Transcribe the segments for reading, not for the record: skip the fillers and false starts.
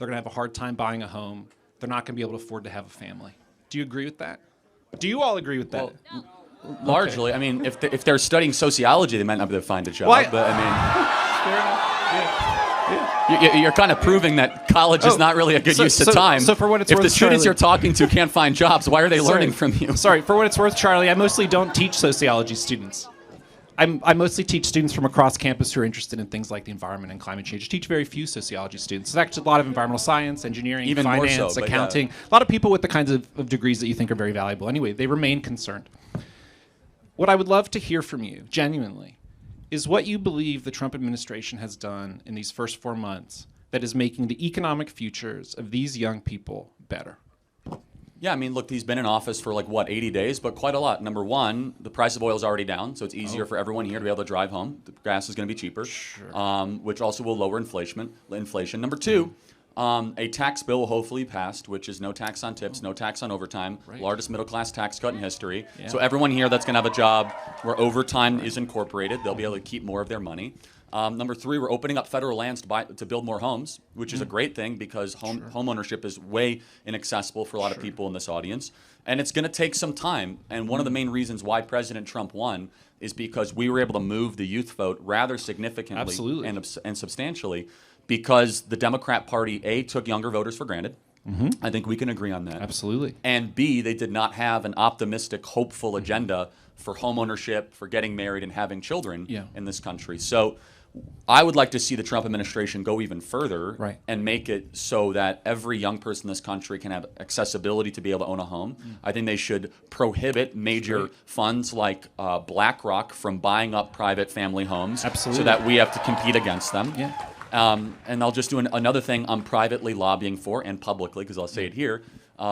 They're going to have a hard time buying a home. They're not going to be able to afford to have a family. Do you agree with that? Do you all agree with that? Well, largely. Okay. I mean, if they're studying sociology, they might not be able to find a job. Well, but I mean, fair enough. You're kind of proving that college is not really a good use of time. So for what it's if worth, the students Charlie, you're talking to can't find jobs, why are they learning from you? Sorry, for what it's worth, Charlie, I mostly don't teach sociology students. I mostly teach students from across campus who are interested in things like the environment and climate change. I teach very few sociology students. There's actually a lot of environmental science, engineering, even finance, more so, accounting. Yeah. A lot of people with the kinds of degrees that you think are very valuable. Anyway, they remain concerned. What I would love to hear from you, genuinely, is what you believe the Trump administration has done in these first 4 months that is making the economic futures of these young people better. Yeah, I mean, look, he's been in office for 80 days, but quite a lot. Number one, the price of oil is already down, so it's easier for everyone here to be able to drive home. The gas is going to be cheaper, which also will lower inflation. Number two, a tax bill will hopefully pass, which is no tax on tips, no tax on overtime, largest middle-class tax cut in history. Yeah. So everyone here that's going to have a job where overtime is incorporated, they'll be able to keep more of their money. Number three, we're opening up federal lands to build more homes, which is a great thing because home ownership is way inaccessible for a lot of people in this audience. And it's going to take some time. And one of the main reasons why President Trump won is because we were able to move the youth vote rather significantly and substantially because the Democrat Party, A, took younger voters for granted. I think we can agree on that. Absolutely. And B, they did not have an optimistic, hopeful agenda for home ownership, for getting married and having children in this country. So I would like to see the Trump administration go even further and make it so that every young person in this country can have accessibility to be able to own a home. I think they should prohibit major funds like BlackRock from buying up private family homes so that we have to compete against them. And I'll just do another thing I'm privately lobbying for and publicly, because I'll say it here,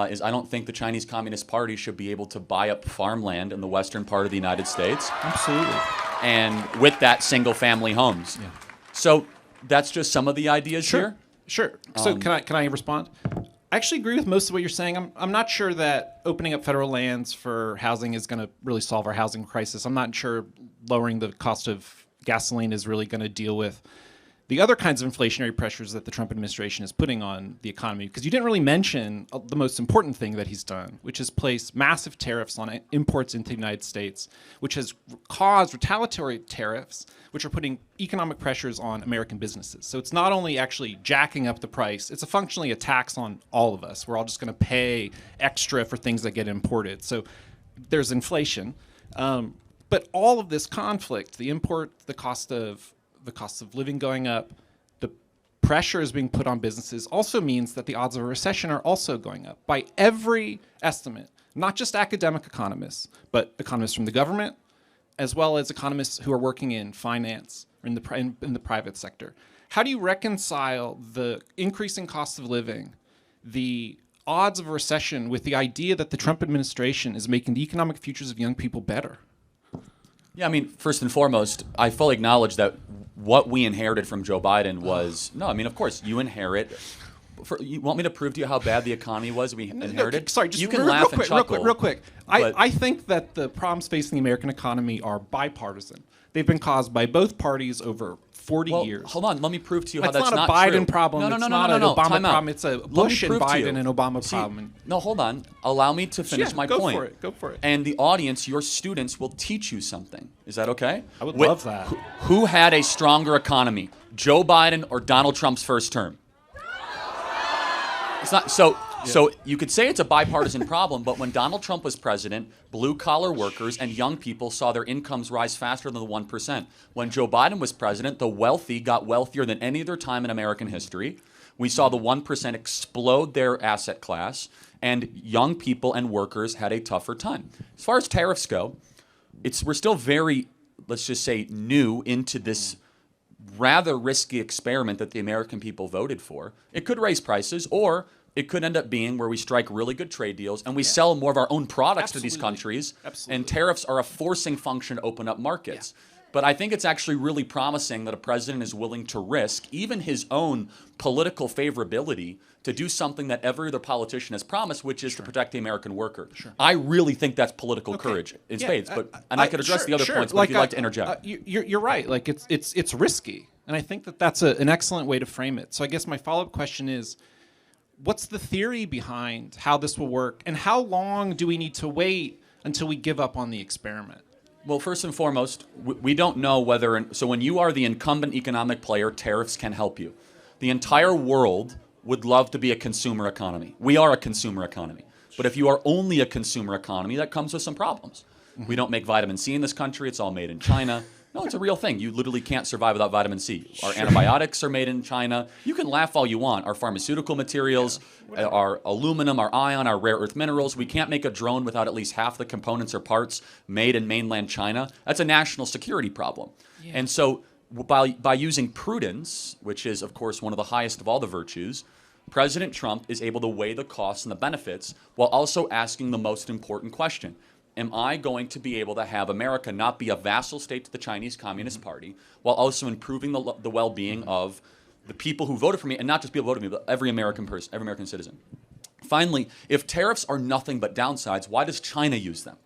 is I don't think the Chinese Communist Party should be able to buy up farmland in the western part of the United States. Absolutely. And with that, single-family homes. So that's just some of the ideas here. Sure. So can I respond? I actually agree with most of what you're saying. I'm not sure that opening up federal lands for housing is going to really solve our housing crisis. I'm not sure lowering the cost of gasoline is really going to deal with the other kinds of inflationary pressures that the Trump administration is putting on the economy, because you didn't really mention the most important thing that he's done, which is place massive tariffs on imports into the United States, which has caused retaliatory tariffs, which are putting economic pressures on American businesses. So it's not only actually jacking up the price, it's functionally a tax on all of us. We're all just going to pay extra for things that get imported. So there's inflation. But all of this conflict, the cost of living going up, the pressure is being put on businesses also means that the odds of a recession are also going up. By every estimate, not just academic economists, but economists from the government, as well as economists who are working in finance or in the private sector. How do you reconcile the increasing cost of living, the odds of a recession, with the idea that the Trump administration is making the economic futures of young people better? Yeah, I mean, first and foremost, I fully acknowledge that what we inherited from Joe Biden was, no, I mean, of course, you inherit. You want me to prove to you how bad the economy was we inherited? Sorry, just you can laugh and chuckle. Real quick. I think that the problems facing the American economy are bipartisan. They've been caused by both parties over 40 years. Hold on, let me prove to you how that's not not a true. Biden problem. No, it's not an Obama problem. It's a Bush and Biden and Obama See, problem. No, hold on. Allow me to finish my point. Go for it. And the audience, your students, will teach you something. Is that okay? I would love that. Who had a stronger economy, Joe Biden or Donald Trump's first term? It's not so. So you could say it's a bipartisan problem, but when Donald Trump was president, blue-collar workers and young people saw their incomes rise faster than the 1%. When Joe Biden was president, the wealthy got wealthier than any other time in American history. We saw the 1% explode their asset class, and young people and workers had a tougher time. As far as tariffs go, we're still very, let's just say, new into this rather risky experiment that the American people voted for. It could raise prices, or it could end up being where we strike really good trade deals and we sell more of our own products to these countries. And tariffs are a forcing function to open up markets. But I think it's actually really promising that a president is willing to risk even his own political favorability to do something that every other politician has promised, which is to protect the American worker. I really think that's political courage in spades. And I could address the other points, but if you'd like to interject. You're right. Like it's risky. And I think that's an excellent way to frame it. So I guess my follow-up question is, what's the theory behind how this will work, and how long do we need to wait until we give up on the experiment? Well, first and foremost, we don't know whether, so when you are the incumbent economic player, tariffs can help you. The entire world would love to be a consumer economy. We are a consumer economy. But if you are only a consumer economy, that comes with some problems. We don't make vitamin C in this country. It's all made in China. No, it's a real thing. You literally can't survive without vitamin C. Our antibiotics are made in China. You can laugh all you want. Our pharmaceutical materials, our aluminum, our iron, our rare earth minerals. We can't make a drone without at least half the components or parts made in mainland China. That's a national security problem. Yeah. And so by using prudence, which is, of course, one of the highest of all the virtues, President Trump is able to weigh the costs and the benefits while also asking the most important question. Am I going to be able to have America not be a vassal state to the Chinese Communist Party while also improving the well-being of the people who voted for me, and not just people who voted for me, but every American person, every American citizen? Finally, if tariffs are nothing but downsides, why does China use them?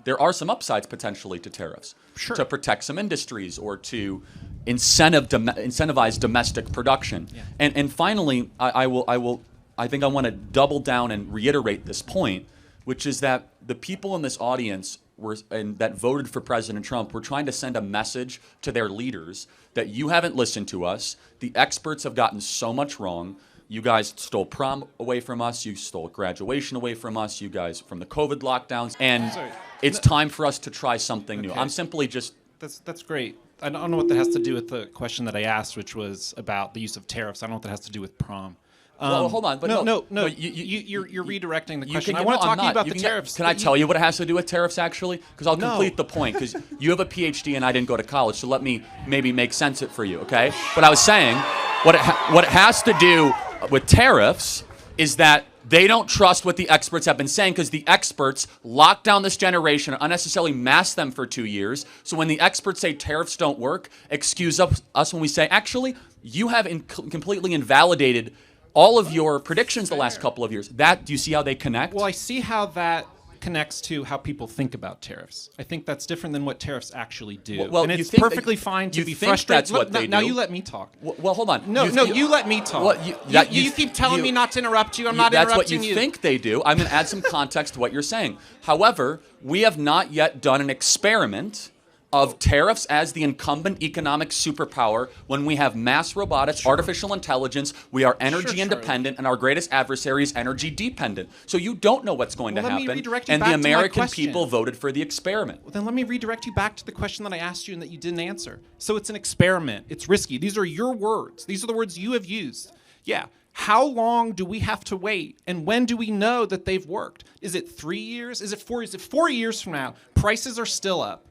There are some upsides potentially to tariffs, to protect some industries or to incentivize domestic production. Yeah. And finally, I think I want to double down and reiterate this point, which is that the people in this audience that voted for President Trump were trying to send a message to their leaders that you haven't listened to us. The experts have gotten so much wrong. You guys stole prom away from us. You stole graduation away from us. You guys from the COVID lockdowns. And it's time for us to try something new. I'm simply just... That's great. I don't know what that has to do with the question that I asked, which was about the use of tariffs. I don't know what that has to do with prom. Well, hold on. But no. You're redirecting the question. I want to talk to you about the tariffs. Can I tell you what it has to do with tariffs, actually? Because I'll complete the point. Because you have a PhD and I didn't go to college, so let me maybe make sense of it for you, okay? But I was saying, what it has to do with tariffs is that they don't trust what the experts have been saying, because the experts locked down this generation and unnecessarily masked them for 2 years. So when the experts say tariffs don't work, excuse us when we say, actually, you have completely invalidated all of your predictions the last couple of years. Do you see how they connect? Well, I see how that connects to how people think about tariffs. I think that's different than what tariffs actually do. Well, and it's perfectly fine to be frustrated. That's what they do. Now you let me talk. Well, hold on. You let me talk. You keep telling me not to interrupt you. I'm not interrupting you. That's what you think they do. I'm going to add some context to what you're saying. However, we have not yet done an experiment of tariffs as the incumbent economic superpower when we have mass robotics, artificial intelligence, we are energy independent, and our greatest adversary is energy dependent. So you don't know what's going to happen, and the American people voted for the experiment. Well, then let me redirect you back to the question that I asked you and that you didn't answer. So it's an experiment. It's risky. These are your words. These are the words you have used. Yeah. How long do we have to wait? And when do we know that they've worked? Is it 3 years? Is it 4 years? Is it 4 years from now? Prices are still up.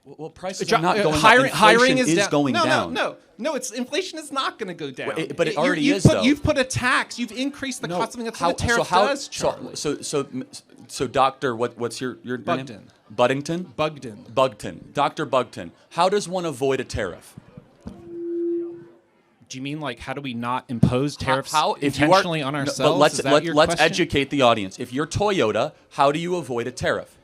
Well, prices are not going up. Hiring is going down. No, it's is not going to go down. But it already is, though. You've put a tax. You've increased the cost of something. That's what the tariff does, Charlie. So Doctor, what's your Bugden. name? Buddington? Bugden. Dr. Bugden. How does one avoid a tariff? Do you mean like how do we not impose tariffs intentionally on ourselves? But let's educate the audience. If you're Toyota, how do you avoid a tariff?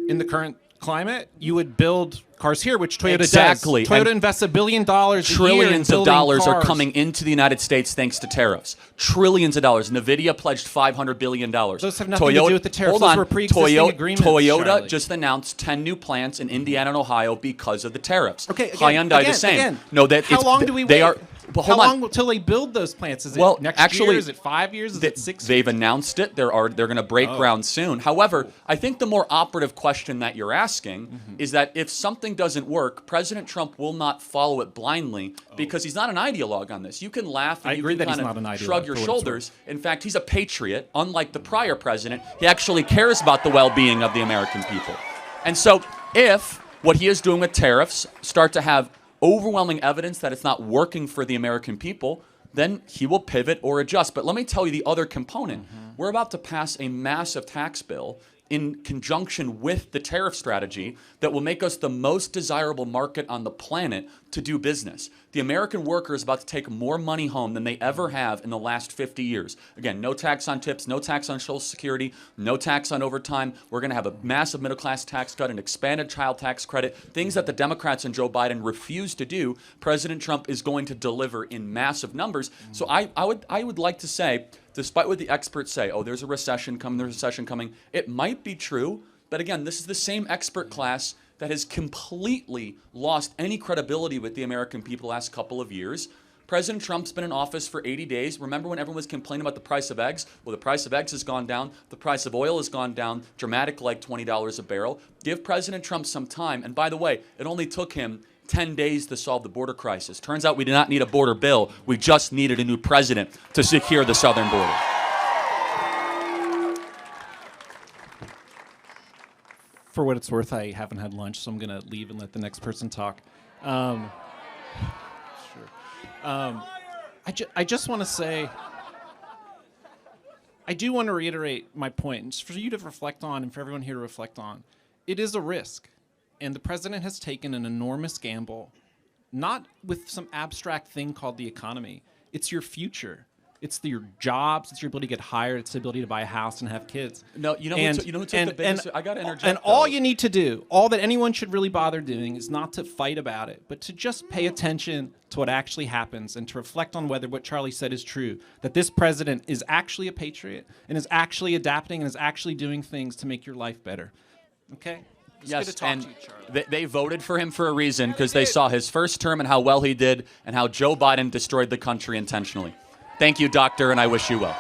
In the current climate, you would build cars here, which Toyota does. Toyota invests $1 billion a year. Trillions of dollars are coming into the United States thanks to tariffs. Trillions of dollars. NVIDIA pledged $500 billion. Those have nothing to do with the tariffs. Those were pre-existing agreements. Toyota just announced 10 new plants in Indiana and Ohio because of the tariffs. Okay, Hyundai the same. How long do we wait? But how long until they build those plants? Is it next year? Is it 5 years? Is it 6 years? They've announced it. They're going to break ground soon. However, I think the more operative question that you're asking is that if something doesn't work, President Trump will not follow it blindly because he's not an ideologue on this. You can laugh and you can kind of shrug your shoulders. In fact, he's a patriot. Unlike the prior president, he actually cares about the well-being of the American people. And so if what he is doing with tariffs start to have overwhelming evidence that it's not working for the American people, then he will pivot or adjust. But let me tell you the other component. We're about to pass a massive tax bill in conjunction with the tariff strategy that will make us the most desirable market on the planet to do business. The American worker is about to take more money home than they ever have in the last 50 years. Again, no tax on tips, no tax on Social Security, no tax on overtime. We're going to have a massive middle-class tax cut, an expanded child tax credit, things that the Democrats and Joe Biden refuse to do. President Trump is going to deliver in massive numbers. So I would like to say, despite what the experts say, oh, there's a recession coming, it might be true, but again, this is the same expert class that has completely lost any credibility with the American people the last couple of years. President Trump's been in office for 80 days. Remember when everyone was complaining about the price of eggs? Well, the price of eggs has gone down. The price of oil has gone down dramatically, like $20 a barrel. Give President Trump some time. And by the way, it only took him 10 days to solve the border crisis. Turns out we did not need a border bill. We just needed a new president to secure the southern border. For what it's worth, I haven't had lunch, so I'm going to leave and let the next person talk. Sure. I just want to say, I do want to reiterate my point, and just for you to reflect on and for everyone here to reflect on. It is a risk, and the president has taken an enormous gamble, not with some abstract thing called the economy. It's your future. It's your jobs. It's your ability to get hired. It's the ability to buy a house and have kids. No, you know who took the biggest? I got to interject. And all you need to do, all that anyone should really bother doing, is not to fight about it, but to just pay attention to what actually happens and to reflect on whether what Charlie said is true, that this president is actually a patriot and is actually adapting and is actually doing things to make your life better. Okay? Yes, and they voted for him for a reason, because they saw his first term and how well he did and how Joe Biden destroyed the country intentionally. Thank you, doctor, and I wish you well.